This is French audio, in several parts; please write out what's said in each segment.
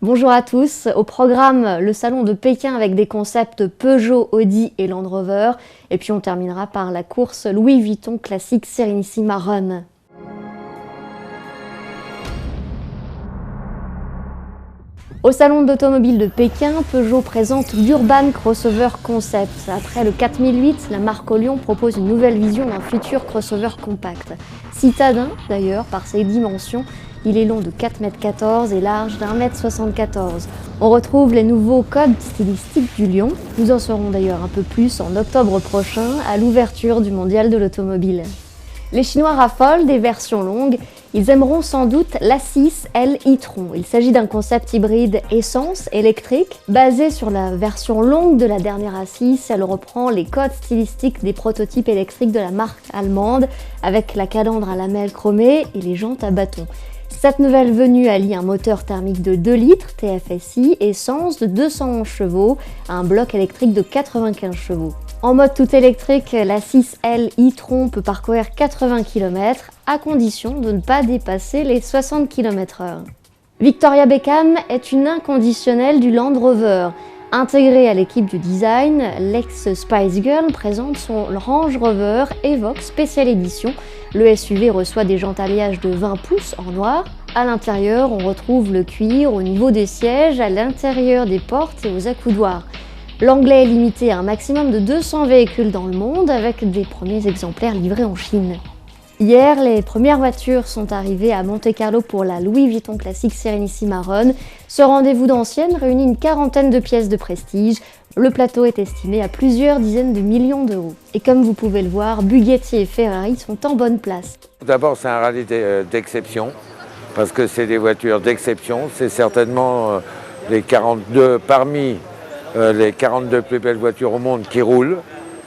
Bonjour à tous, au programme le salon de Pékin avec des concepts Peugeot, Audi et Land Rover. Et puis on terminera par la course Louis Vuitton classique Serenissima Run. Au salon d'automobile de Pékin, Peugeot présente l'Urban Crossover Concept. Après le 4008, la marque Lyon propose une nouvelle vision d'un futur crossover compact. Citadin d'ailleurs par ses dimensions, il est long de 4,14 m et large d'1,74 m. On retrouve les nouveaux codes stylistiques du Lion. Nous en saurons d'ailleurs un peu plus en octobre prochain à l'ouverture du mondial de l'automobile. Les Chinois raffolent des versions longues. Ils aimeront sans doute l'A6L e-tron. Il s'agit d'un concept hybride essence-électrique. Basé sur la version longue de la dernière A6, elle reprend les codes stylistiques des prototypes électriques de la marque allemande, avec la calandre à lamelles chromées et les jantes à bâton. Cette nouvelle venue allie un moteur thermique de 2 litres TFSI, essence de 211 chevaux, à un bloc électrique de 95 chevaux. En mode tout électrique, la 6L e-tron peut parcourir 80 km à condition de ne pas dépasser les 60 km/h. Victoria Beckham est une inconditionnelle du Land Rover. Intégrée à l'équipe du design, l'ex-Spice Girl présente son Range Rover Evoque Special Edition. Le SUV reçoit des jantes alliage de 20 pouces en noir. À l'intérieur, on retrouve le cuir au niveau des sièges, à l'intérieur des portes et aux accoudoirs. L'anglais est limité à un maximum de 200 véhicules dans le monde, avec des premiers exemplaires livrés en Chine. Hier, les premières voitures sont arrivées à Monte-Carlo pour la Louis Vuitton classique Serenissima Run. Ce rendez-vous d'anciennes réunit une quarantaine de pièces de prestige. Le plateau est estimé à plusieurs dizaines de millions d'euros. Et comme vous pouvez le voir, Bugatti et Ferrari sont en bonne place. D'abord, c'est un rallye d'exception, parce que c'est des voitures d'exception. C'est certainement les 42 parmi les 42 plus belles voitures au monde qui roulent.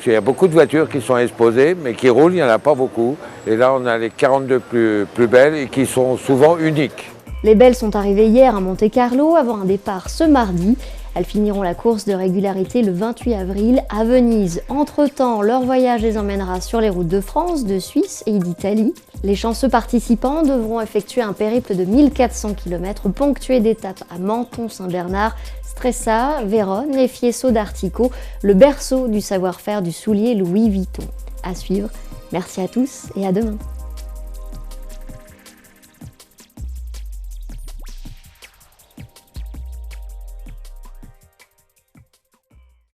Il y a beaucoup de voitures qui sont exposées, mais qui roulent, il n'y en a pas beaucoup. Et là, on a les 42 plus belles et qui sont souvent uniques. Les belles sont arrivées hier à Monte-Carlo avant un départ ce mardi. Elles finiront la course de régularité le 28 avril à Venise. Entre-temps, leur voyage les emmènera sur les routes de France, de Suisse et d'Italie. Les chanceux participants devront effectuer un périple de 1400 km ponctué d'étapes à Menton, Saint-Bernard, Stressa, Vérone et Fieso d'Artico, le berceau du savoir-faire du soulier Louis Vuitton. À suivre. Merci à tous et à demain.